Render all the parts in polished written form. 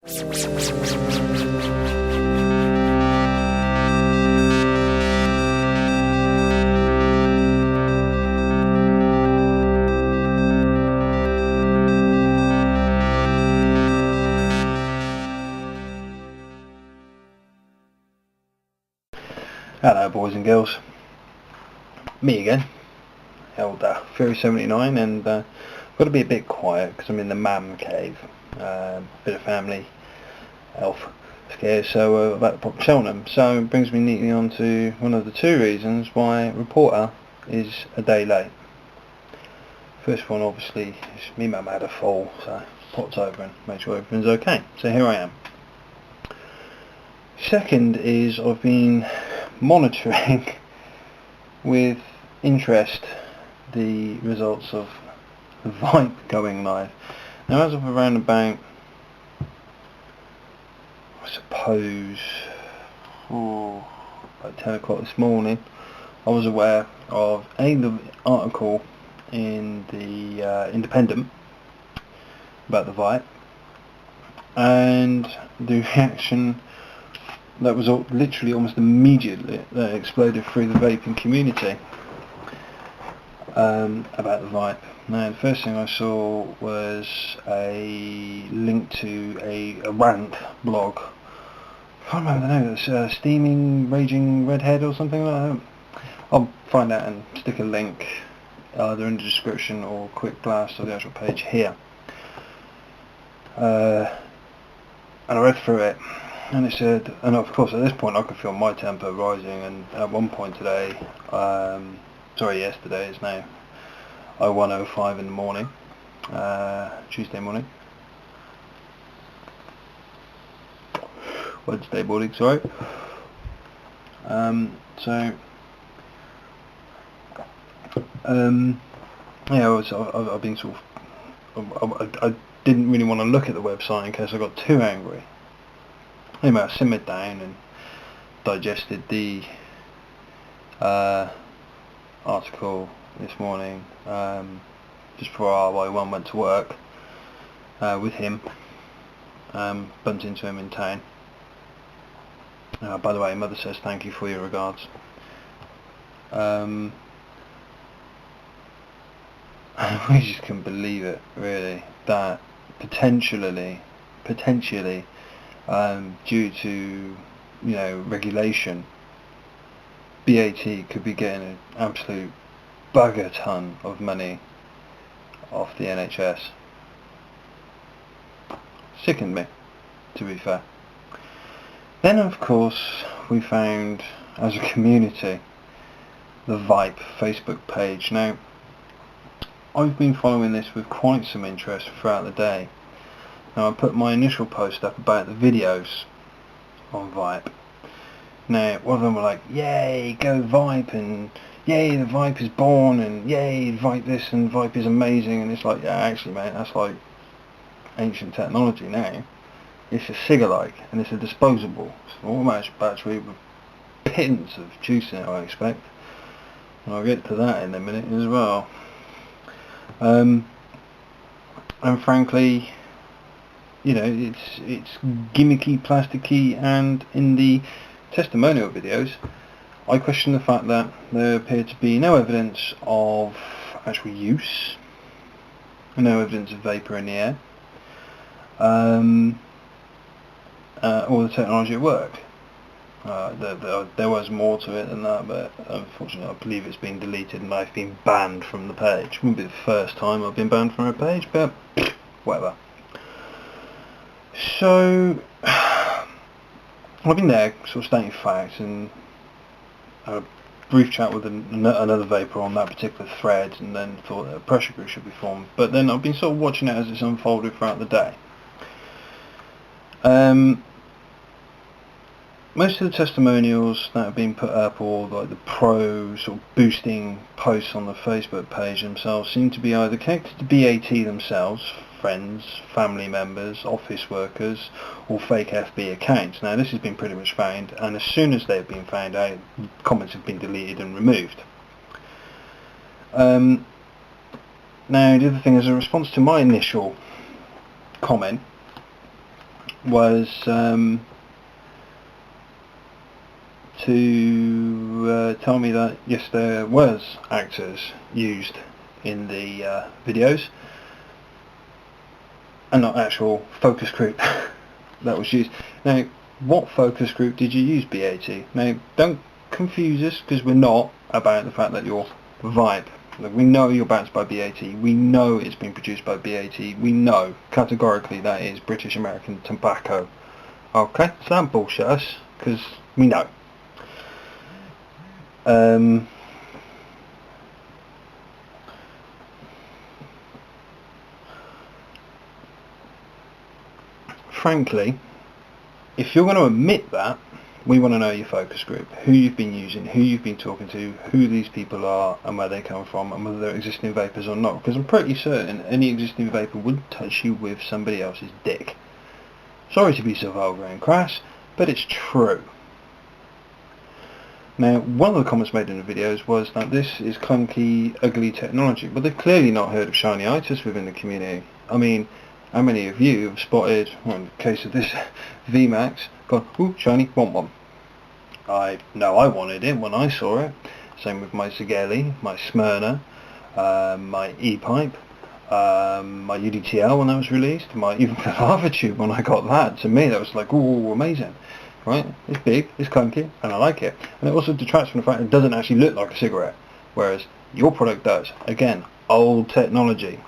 Hello boys and girls, me again, Elder Fury 79, and got to be a bit quiet because I'm in the man cave, bit of family health scare, so about to pop Cheltenham. So it brings me neatly on to one of the two reasons why Reporter is a day late. First one obviously is me mum had a fall, so popped over and made sure everything's okay, so here I am. Second is I've been monitoring with interest the results of the VYPE going live. Now as of around about, I suppose, about 10 o'clock this morning, I was aware of the article in the Independent about the VYPE and the reaction that was literally almost immediately that exploded through the vaping community about the VYPE. Now the first thing I saw was a link to a rant blog. I can't remember the name. It's Steaming Raging Redhead or something like that. I'll find out and stick a link either in the description or quick blast of the actual page here. And I read through it. And it said, and of course at this point I could feel my temper rising, and at one point today, yesterday, it's now 01:05 in the morning, Tuesday morning, Wednesday morning, sorry. Yeah, I've been sort of, I didn't really want to look at the website in case I got too angry. Anyway, I simmered down and digested the article this morning, just before RY1 went to work with him. Bumped into him in town. By the way, Mother says thank you for your regards. I just couldn't believe it, really, that potentially due to, regulation, BAT could be getting an absolute bugger ton of money off the NHS. Sickened me, to be fair. Then of course we found, as a community, the VYPE Facebook page. Now I've been following this with quite some interest throughout the day. Now I put my initial post up about the videos on VYPE. Now one of them were like, yay, go VYPE, and yay, the VYPE is born, and yay, VYPE this, and VYPE is amazing. And it's like, yeah, actually mate, that's like ancient technology now. It's a cig-alike, and it's a disposable. It's an automatic battery with pittance of juice in it, I expect. And I'll get to that in a minute as well. And frankly, it's gimmicky, plasticky, and in the testimonial videos I question the fact that there appeared to be no evidence of actual use, no evidence of vapour in the air, or the technology at work. There was more to it than that, but unfortunately I believe it's been deleted and I've been banned from the page. It wouldn't be the first time I've been banned from a page, but whatever. So I've been there sort of stating facts and had a brief chat with another vapor on that particular thread, and then thought that a pressure group should be formed. But then I've been sort of watching it as it's unfolded throughout the day. Most of the testimonials that have been put up, or like the pro sort of boosting posts on the Facebook page themselves, seem to be either connected to BAT themselves, friends, family members, office workers, or fake FB accounts. Now this has been pretty much found, and as soon as they've been found out, comments have been deleted and removed. Now the other thing is, a response to my initial comment, was to tell me that yes, there was actors used in the videos and not actual focus group that was used. Now, what focus group did you use, BAT? Now, don't confuse us, because we're not about the fact that you're VYPE. Look, we know you're backed by BAT. We know it's been produced by BAT. We know categorically that is British American Tobacco. Okay, so don't bullshit us, because we know. Frankly, if you're going to admit that, we want to know your focus group, who you've been using, who you've been talking to, who these people are and where they come from, and whether they're existing vapors or not, because I'm pretty certain any existing vapor would touch you with somebody else's dick. Sorry to be so vulgar and crass, but it's true. Now, one of the comments made in the videos was that this is clunky, ugly technology, but they've clearly not heard of shiny-itis within the community. I mean, how many of you have spotted, well, in the case of this VMAX, gone, ooh, shiny, want one? I know I wanted it when I saw it. Same with my Zigeli, my Smyrna, my e-pipe, my UDTL when that was released, my even the lava tube when I got that. To me that was like, ooh, amazing. Right? It's big, it's clunky, and I like it. And it also detracts from the fact it doesn't actually look like a cigarette, whereas your product does. Again, old technology.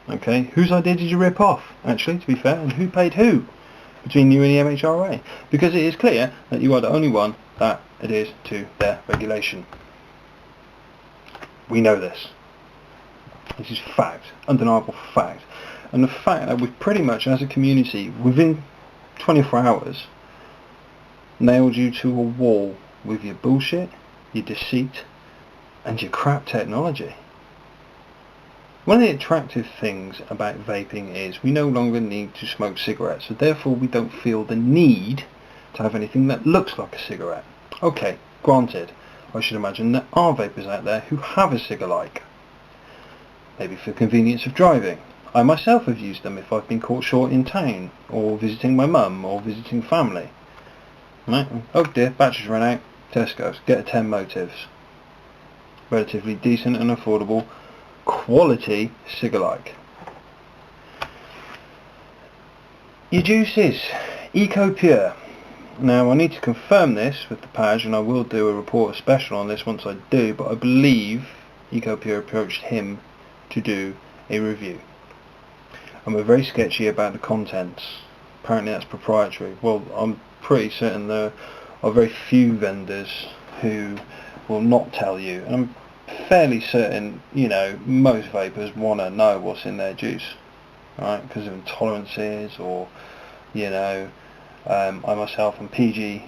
Okay, whose idea did you rip off, actually, to be fair, and who paid who between you and the MHRA? Because it is clear that you are the only one that adheres to their regulation. We know this. This is fact, undeniable fact. And the fact that we've pretty much, as a community, within 24 hours, nailed you to a wall with your bullshit, your deceit, and your crap technology. One of the attractive things about vaping is we no longer need to smoke cigarettes, so therefore we don't feel the need to have anything that looks like a cigarette. Okay, granted, I should imagine there are vapors out there who have a cig-alike. Maybe for convenience of driving. I myself have used them if I've been caught short in town, or visiting my mum, or visiting family. Right? Oh dear, batteries run out. Tesco's, get a 10 motives. Relatively decent and affordable quality cig-alike. Your juices, Eco Pure. Now I need to confirm this with the Paj, and I will do a report special on this once I do, but I believe Eco Pure approached him to do a review. And we're very sketchy about the contents. Apparently that's proprietary. Well, I'm pretty certain there are very few vendors who will not tell you, and I'm fairly certain, you know, most vapors want to know what's in their juice, right, because of intolerances, or, you know, I myself am PG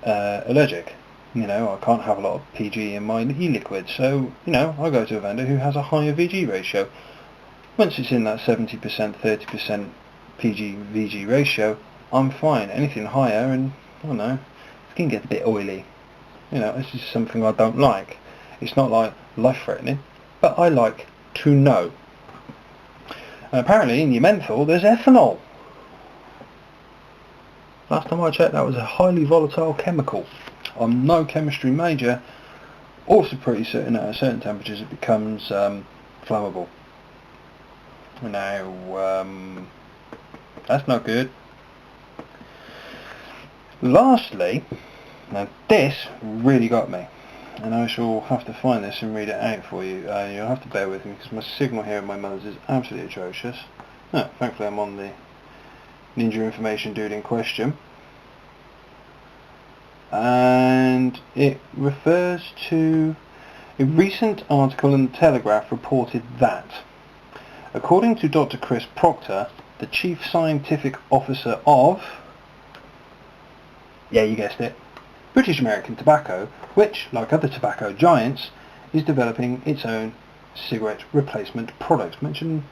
allergic. You know, I can't have a lot of PG in my e-liquid, so, you know, I go to a vendor who has a higher VG ratio. Once it's in that 70%, 30% PG-VG ratio, I'm fine. Anything higher, and, I don't know, it can get a bit oily. You know, this is something I don't like. It's not like life-threatening, but I like to know. And apparently in your menthol there's ethanol. Last time I checked, that was a highly volatile chemical. I'm no chemistry major, also pretty certain at certain temperatures it becomes flammable. Now, that's not good. Lastly, now this really got me, and I shall have to find this and read it out for you. You'll have to bear with me because my signal here at my mother's is absolutely atrocious. No, thankfully I'm on the Ninja Information Dude in question. And it refers to a recent article in the Telegraph reported that, according to Dr. Chris Proctor, the Chief Scientific Officer of, yeah, you guessed it, British American Tobacco, which, like other tobacco giants, is developing its own cigarette replacement product. Mention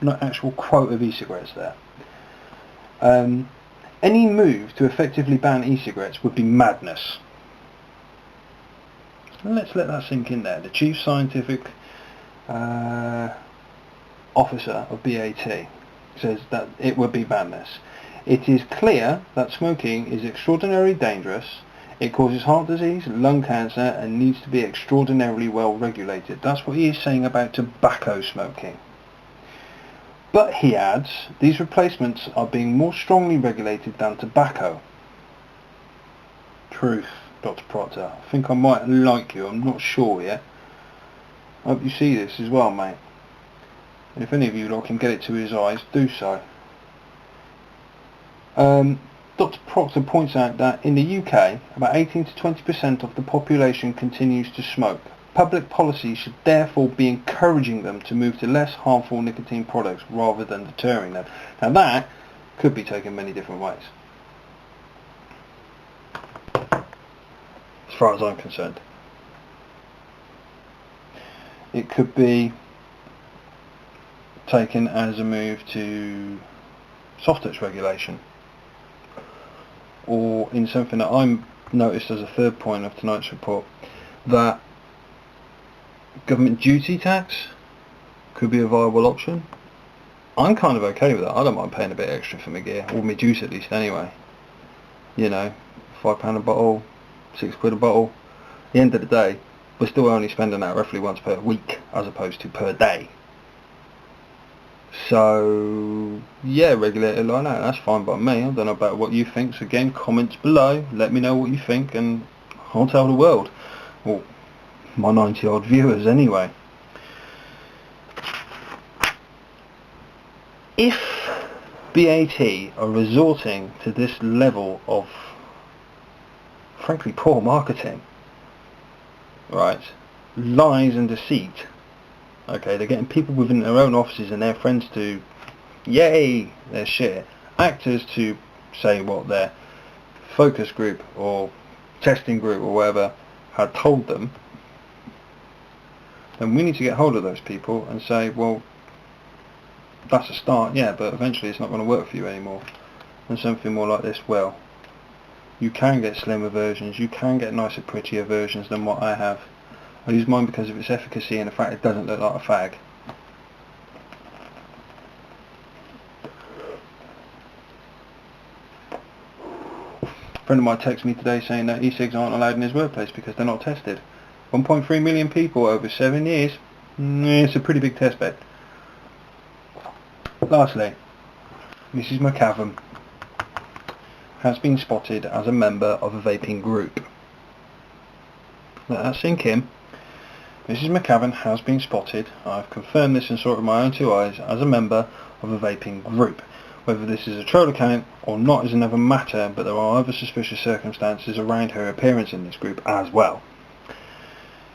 not actual quote of e-cigarettes there. Any move to effectively ban e-cigarettes would be madness. Let's let that sink in there. The Chief Scientific Officer of BAT says that it would be madness. It is clear that smoking is extraordinarily dangerous. It causes heart disease, lung cancer, and needs to be extraordinarily well regulated. That's what he is saying about tobacco smoking. But he adds, these replacements are being more strongly regulated than tobacco. Truth, Dr. Proctor. I think I might like you, I'm not sure yet. I hope you see this as well, mate. And if any of you lot can get it to his eyes, do so. Dr. Proctor points out that in the UK, about 18 to 20% of the population continues to smoke. Public policy should therefore be encouraging them to move to less harmful nicotine products rather than deterring them. Now that could be taken many different ways, as far as I'm concerned. It could be taken as a move to soft touch regulation, or in something that I'm noticed as a third point of tonight's report, that government duty tax could be a viable option. I'm kind of okay with that. I don't mind paying a bit extra for my gear, or my juice at least anyway. You know, £5 a bottle, £6 a bottle. At the end of the day, we're still only spending that roughly once per week as opposed to per day. So yeah, regulate it like that, that's fine by me. I don't know about what you think, so again, comments below, let me know what you think and I'll tell the world, well, my 90 odd viewers anyway. If BAT are resorting to this level of frankly poor marketing, right, lies and deceit, okay, they're getting people within their own offices and their friends to yay their shit, actors to say what their focus group or testing group or whatever had told them, then we need to get hold of those people and say, well, that's a start, yeah, but eventually it's not going to work for you anymore. And something more like this, well, you can get slimmer versions, you can get nicer, prettier versions than what I have. I use mine because of its efficacy and the fact it doesn't look like a fag. A friend of mine texted me today saying that e-cigs aren't allowed in his workplace because they're not tested. 1.3 million people over 7 years. It's a pretty big test bed. Lastly, Mrs. McCavern has been spotted as a member of a vaping group. Let that sink in. Mrs. McCavern has been spotted, I've confirmed this and saw it with my own two eyes, as a member of a vaping group. Whether this is a troll account or not is another matter, but there are other suspicious circumstances around her appearance in this group as well.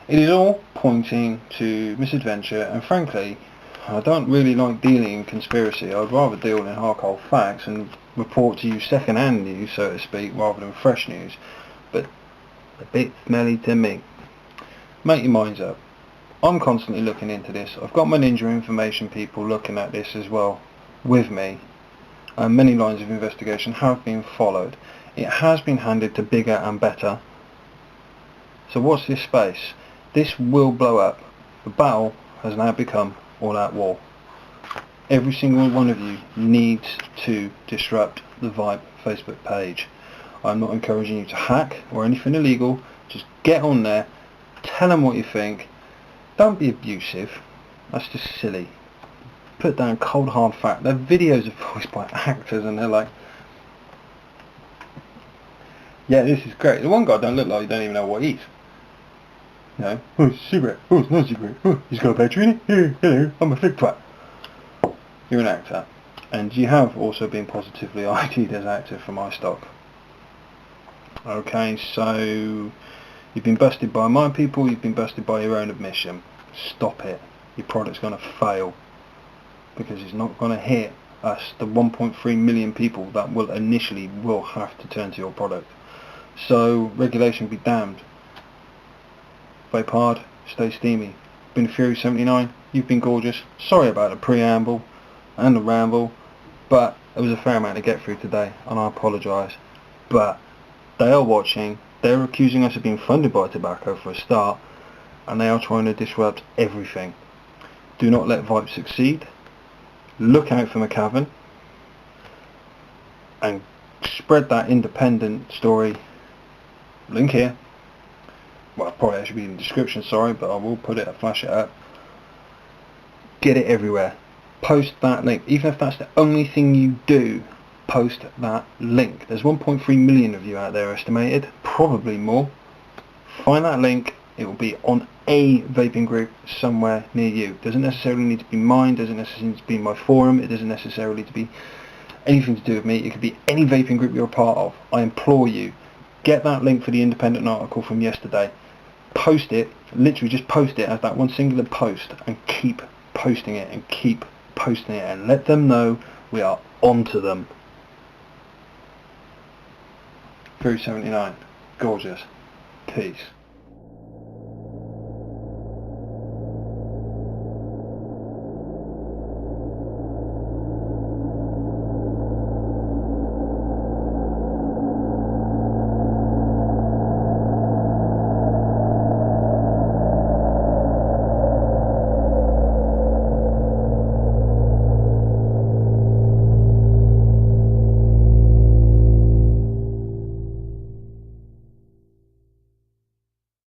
It is all pointing to misadventure, and frankly, I don't really like dealing in conspiracy. I'd rather deal in hard-cold facts and report to you second-hand news, so to speak, rather than fresh news, but a bit smelly to me. Make your minds up. I'm constantly looking into this. I've got my Ninja Information people looking at this as well with me, and many lines of investigation have been followed. It has been handed to bigger and better. So watch this space. This will blow up. The battle has now become all-out war. Every single one of you needs to disrupt the VYPE Facebook page. I'm not encouraging you to hack or anything illegal. Just get on there. Tell them what you think. Don't be abusive. That's just silly. Put down cold hard fact. Their videos are voiced by actors and they're like, yeah, this is great. The one guy don't look like he don't even know what he eats. You know, oh, it's a cigarette. Oh, it's not a cigarette. Oh, he's got a battery in it. Yeah, hello, I'm a flick twat. You're an actor. And you have also been positively ID'd as actor for my stock. Okay, so you've been busted by my people, you've been busted by your own admission. Stop it. Your product's going to fail. Because it's not going to hit us, the 1.3 million people that will initially have to turn to your product. So, regulation be damned. Vape hard, stay steamy. Been Fury 79, you've been gorgeous. Sorry about the preamble and the ramble, but it was a fair amount to get through today, and I apologise. But they are watching, they're accusing us of being funded by tobacco for a start, and they are trying to disrupt everything. Do not let VYPE succeed. Look out for McCavern. and spread that independent story. Link here. Well, probably it should be in the description, sorry, but I will put it, flash it up. Get it everywhere. Post that link. Even if that's the only thing you do, post that link. There's 1.3 million of you out there estimated, probably more. Find that link. It will be on a vaping group somewhere near you. Doesn't necessarily need to be mine, doesn't necessarily need to be my forum, it doesn't necessarily need to be anything to do with me. It could be any vaping group you're a part of. I implore you, get that link for the independent article from yesterday. Post it, literally just post it as that one singular post, and keep posting it and keep posting it, and let them know we are onto them. 379. Gorgeous. Peace.